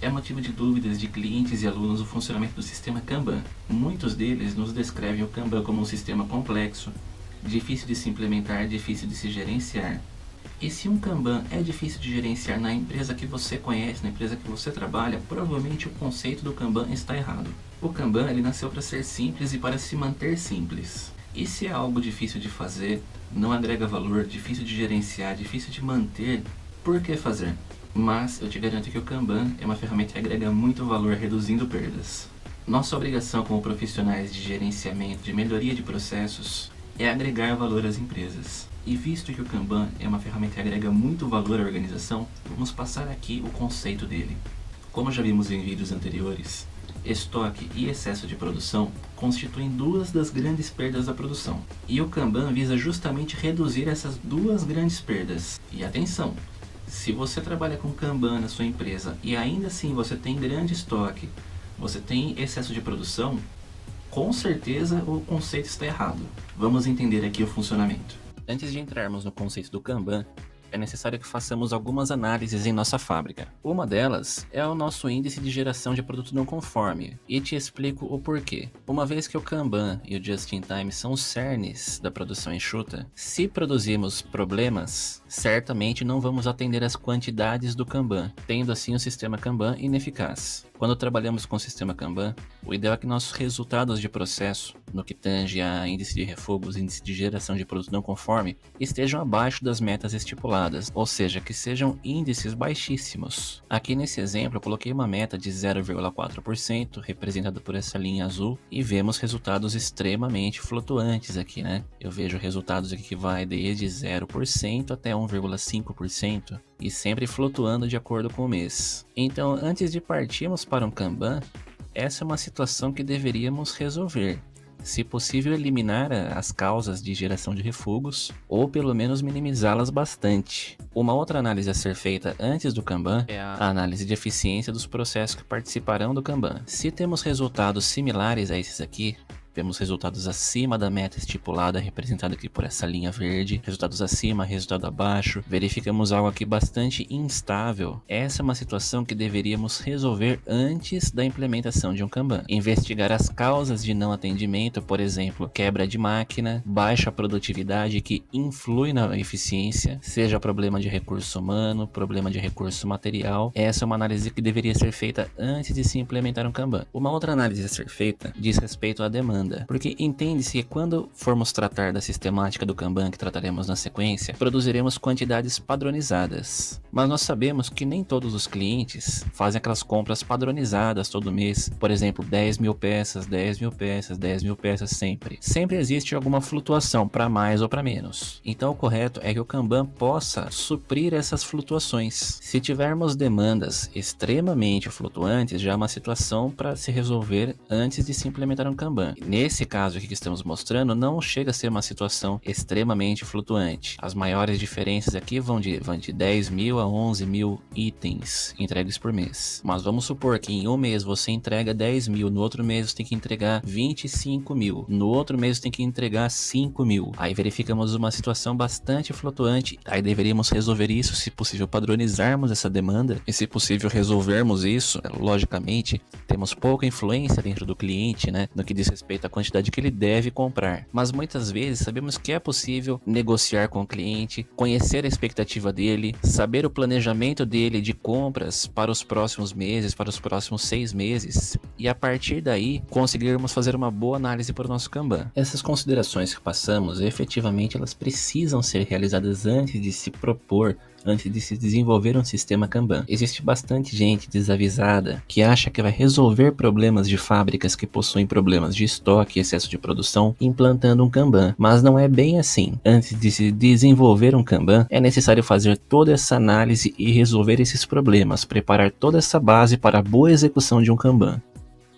é motivo de dúvidas de clientes e alunos o funcionamento do sistema Kanban. Muitos deles nos descrevem o Kanban como um sistema complexo, difícil de se implementar, difícil de se gerenciar. E se um Kanban é difícil de gerenciar na empresa que você conhece, na empresa que você trabalha, provavelmente o conceito do Kanban está errado. O Kanban ele nasceu para ser simples e para se manter simples. E se é algo difícil de fazer, não agrega valor, difícil de gerenciar, difícil de manter, por que fazer? Mas eu te garanto que o Kanban é uma ferramenta que agrega muito valor reduzindo perdas. Nossa obrigação como profissionais de gerenciamento, de melhoria de processos, é agregar valor às empresas. E visto que o Kanban é uma ferramenta que agrega muito valor à organização, vamos passar aqui o conceito dele. Como já vimos em vídeos anteriores, estoque e excesso de produção constituem duas das grandes perdas da produção. E o Kanban visa justamente reduzir essas duas grandes perdas. E atenção! Se você trabalha com Kanban na sua empresa e ainda assim você tem grande estoque, você tem excesso de produção, com certeza o conceito está errado. Vamos entender aqui o funcionamento. Antes de entrarmos no conceito do Kanban, é necessário que façamos algumas análises em nossa fábrica. Uma delas é o nosso índice de geração de produto não conforme, e te explico o porquê. Uma vez que o Kanban e o Just-in-Time são os cernes da produção enxuta, se produzirmos problemas, certamente não vamos atender as quantidades do Kanban, tendo assim o sistema Kanban ineficaz. Quando trabalhamos com o sistema Kanban, o ideal é que nossos resultados de processo, no que tange a índice de refugos, índice de geração de produto não conforme, estejam abaixo das metas estipuladas, ou seja, que sejam índices baixíssimos. Aqui nesse exemplo eu coloquei uma meta de 0,4%, representada por essa linha azul, e vemos resultados extremamente flutuantes aqui, né? Eu vejo resultados aqui que vai desde 0% até 1,5%, e sempre flutuando de acordo com o mês. Então, antes de partirmos para um Kanban, essa é uma situação que deveríamos resolver. Se possível, eliminar as causas de geração de refugos, ou pelo menos minimizá-las bastante. Uma outra análise a ser feita antes do Kanban é a análise de eficiência dos processos que participarão do Kanban. Se temos resultados similares a esses aqui, temos resultados acima da meta estipulada, representada aqui por essa linha verde, resultados acima, resultado abaixo, verificamos algo aqui bastante instável. Essa é uma situação que deveríamos resolver antes da implementação de um Kanban. Investigar as causas de não atendimento, por exemplo, quebra de máquina, baixa produtividade que influi na eficiência, seja problema de recurso humano, problema de recurso material. Essa é uma análise que deveria ser feita antes de se implementar um Kanban. Uma outra análise a ser feita diz respeito à demanda. Porque entende-se que quando formos tratar da sistemática do Kanban que trataremos na sequência, produziremos quantidades padronizadas. Mas nós sabemos que nem todos os clientes fazem aquelas compras padronizadas todo mês. Por exemplo, 10 mil peças, 10 mil peças, 10 mil peças sempre. Sempre existe alguma flutuação para mais ou para menos. Então o correto é que o Kanban possa suprir essas flutuações. Se tivermos demandas extremamente flutuantes, já é uma situação para se resolver antes de se implementar um Kanban. Nesse caso aqui que estamos mostrando, não chega a ser uma situação extremamente flutuante. As maiores diferenças aqui vão de 10 mil a 11 mil itens entregues por mês. Mas vamos supor que em um mês você entrega 10 mil, no outro mês você tem que entregar 25 mil, no outro mês você tem que entregar 5 mil. Aí verificamos uma situação bastante flutuante, aí deveríamos resolver isso, se possível padronizarmos essa demanda, e se possível resolvermos isso, logicamente, temos pouca influência dentro do cliente, né, no que diz respeito à quantidade que ele deve comprar. Mas muitas vezes sabemos que é possível negociar com o cliente, conhecer a expectativa dele, saber o planejamento dele de compras para os próximos meses, para os próximos 6 meses, e a partir daí conseguirmos fazer uma boa análise para o nosso Kanban. Essas considerações que passamos, efetivamente elas precisam ser realizadas antes de se propor, antes de se desenvolver um sistema Kanban. Existe bastante gente desavisada que acha que vai resolver problemas de fábricas que possuem problemas de estoque e excesso de produção implantando um Kanban, mas não é bem assim. Antes de se desenvolver um Kanban, é necessário fazer toda essa análise e resolver esses problemas, preparar toda essa base para a boa execução de um Kanban.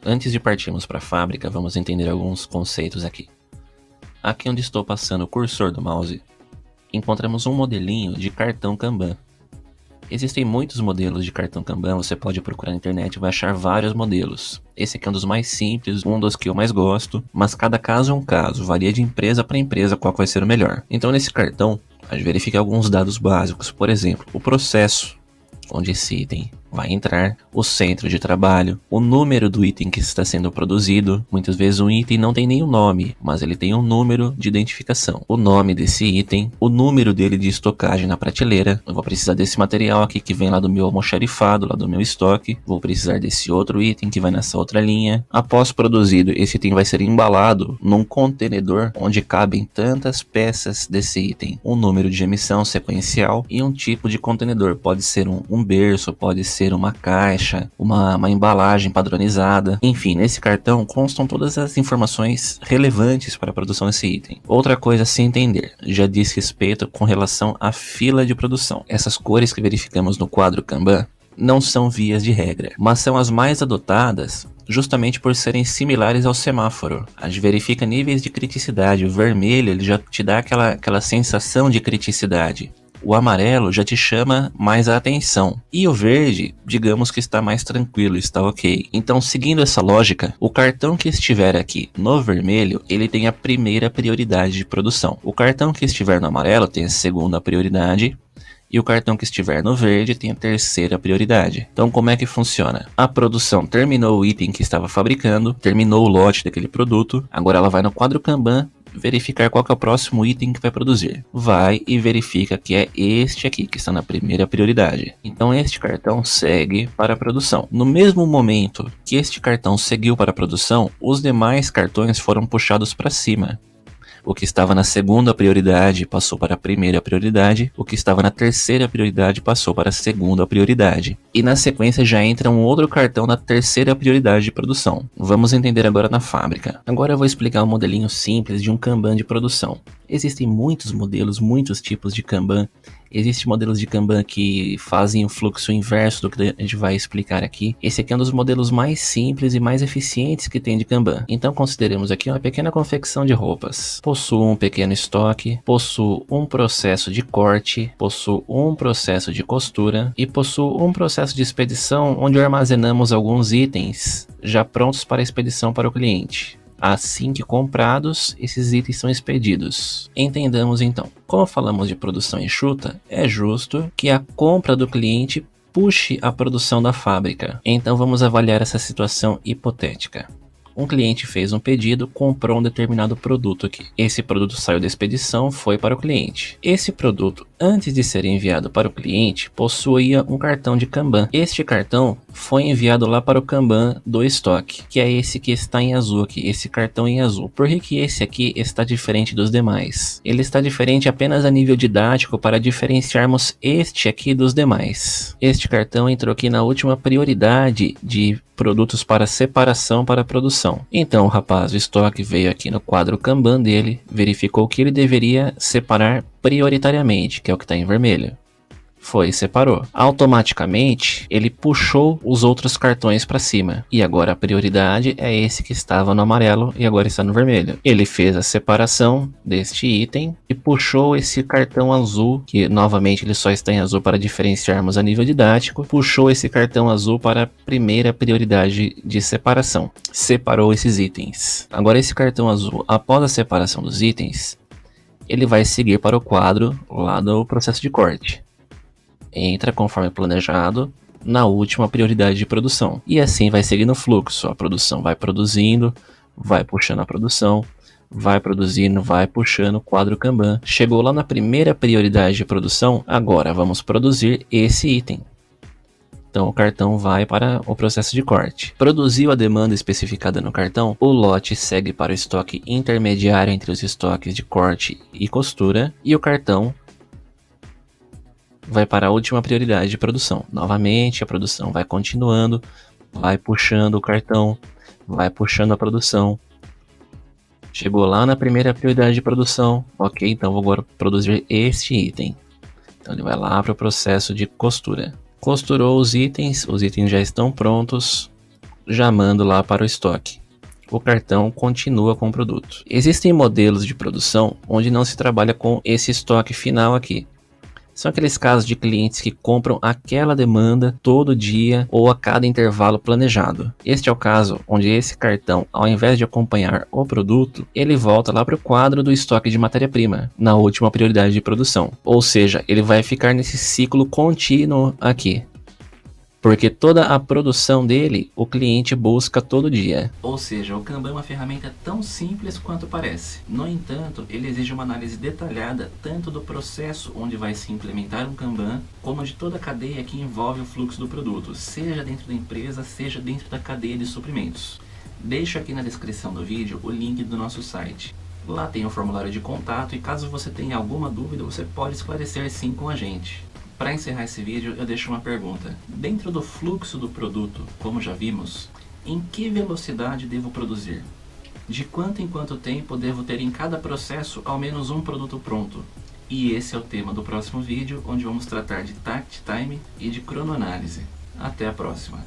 Antes de partirmos para a fábrica, vamos entender alguns conceitos aqui. Aqui onde estou passando o cursor do mouse, encontramos um modelinho de cartão Kanban. Existem muitos modelos de cartão Kanban, você pode procurar na internet e vai achar vários modelos. Esse aqui é um dos mais simples, um dos que eu mais gosto, mas cada caso é um caso, varia de empresa para empresa qual vai ser o melhor. Então nesse cartão, a gente verifica alguns dados básicos, por exemplo, o processo onde esse item, vai entrar o centro de trabalho, o número do item que está sendo produzido. Muitas vezes um item não tem nenhum nome, mas ele tem um número de identificação. O nome desse item, o número dele de estocagem na prateleira. Eu vou precisar desse material aqui que vem lá do meu almoxarifado, lá do meu estoque. Vou precisar desse outro item que vai nessa outra linha. Após produzido, esse item vai ser embalado num contenedor onde cabem tantas peças desse item. Um número de emissão sequencial e um tipo de contenedor. Pode ser um berço, pode ser uma caixa, uma embalagem padronizada. Enfim, nesse cartão constam todas as informações relevantes para a produção desse item. Outra coisa a se entender, já diz respeito com relação à fila de produção. Essas cores que verificamos no quadro Kanban não são vias de regra, mas são as mais adotadas justamente por serem similares ao semáforo. A gente verifica níveis de criticidade. O vermelho ele já te dá aquela sensação de criticidade. O amarelo já te chama mais a atenção. E o verde, digamos que está mais tranquilo, está ok. Então, seguindo essa lógica, o cartão que estiver aqui no vermelho, ele tem a primeira prioridade de produção. O cartão que estiver no amarelo tem a segunda prioridade. E o cartão que estiver no verde tem a terceira prioridade. Então como é que funciona? A produção terminou o item que estava fabricando, terminou o lote daquele produto, agora ela vai no quadro Kanban verificar qual que é o próximo item que vai produzir. Vai e verifica que é este aqui, que está na primeira prioridade. Então este cartão segue para a produção. No mesmo momento que este cartão seguiu para a produção, os demais cartões foram puxados para cima. O que estava na segunda prioridade passou para a primeira prioridade, o que estava na terceira prioridade passou para a segunda prioridade. E na sequência já entra um outro cartão na terceira prioridade de produção. Vamos entender agora na fábrica. Agora eu vou explicar um modelinho simples de um Kanban de produção. Existem muitos modelos, muitos tipos de Kanban. Existem modelos de Kanban que fazem o fluxo inverso do que a gente vai explicar aqui. Esse aqui é um dos modelos mais simples e mais eficientes que tem de Kanban. Então consideremos aqui uma pequena confecção de roupas. Possuo um pequeno estoque, possuo um processo de corte, possuo um processo de costura e possuo um processo de expedição onde armazenamos alguns itens já prontos para expedição para o cliente. Assim que comprados, esses itens são expedidos. Entendamos então. Como falamos de produção enxuta, é justo que a compra do cliente puxe a produção da fábrica. Então vamos avaliar essa situação hipotética. Um cliente fez um pedido, comprou um determinado produto aqui. Esse produto saiu da expedição, foi para o cliente. Esse produto, antes de ser enviado para o cliente, possuía um cartão de Kanban. Este cartão foi enviado lá para o Kanban do estoque, que é esse que está em azul aqui, esse cartão em azul. Por que esse aqui está diferente dos demais? Ele está diferente apenas a nível didático para diferenciarmos este aqui dos demais. Este cartão entrou aqui na última prioridade de produtos para separação para produção. Então o rapaz do estoque veio aqui no quadro Kanban dele, verificou que ele deveria separar prioritariamente, que é o que está em vermelho. Foi e separou. Automaticamente ele puxou os outros cartões para cima. E agora a prioridade é esse que estava no amarelo e agora está no vermelho. Ele fez a separação deste item e puxou esse cartão azul, que novamente ele só está em azul para diferenciarmos a nível didático. Puxou esse cartão azul para a primeira prioridade de separação. Separou esses itens. Agora esse cartão azul, após a separação dos itens, ele vai seguir para o quadro lá do processo de corte. Entra conforme planejado na última prioridade de produção. E assim vai seguindo o fluxo. A produção vai produzindo, vai puxando a produção, vai produzindo, vai puxando o quadro Kanban. Chegou lá na primeira prioridade de produção, agora vamos produzir esse item. Então o cartão vai para o processo de corte. Produziu a demanda especificada no cartão, o lote segue para o estoque intermediário entre os estoques de corte e costura e o cartão vai para a última prioridade de produção. Novamente a produção vai continuando, vai puxando o cartão, vai puxando a produção. Chegou lá na primeira prioridade de produção, ok, então vou agora produzir este item. Então ele vai lá para o processo de costura. Costurou os itens já estão prontos, já mando lá para o estoque. O cartão continua com o produto. Existem modelos de produção onde não se trabalha com esse estoque final aqui. São aqueles casos de clientes que compram aquela demanda todo dia ou a cada intervalo planejado. Este é o caso onde esse cartão, ao invés de acompanhar o produto, ele volta lá para o quadro do estoque de matéria-prima, na última prioridade de produção. Ou seja, ele vai ficar nesse ciclo contínuo aqui. porque toda a produção dele o cliente busca todo dia. Ou seja, o Kanban é uma ferramenta tão simples quanto parece. No entanto, ele exige uma análise detalhada tanto do processo onde vai se implementar um Kanban, como de toda a cadeia que envolve o fluxo do produto, seja dentro da empresa, seja dentro da cadeia de suprimentos. Deixo aqui na descrição do vídeo o link do nosso site. Lá tem o formulário de contato e caso você tenha alguma dúvida, você pode esclarecer sim com a gente. Para encerrar esse vídeo, eu deixo uma pergunta. Dentro do fluxo do produto, como já vimos, em que velocidade devo produzir? De quanto em quanto tempo devo ter em cada processo ao menos um produto pronto? E esse é o tema do próximo vídeo, onde vamos tratar de Takt Time e de cronoanálise. Até a próxima!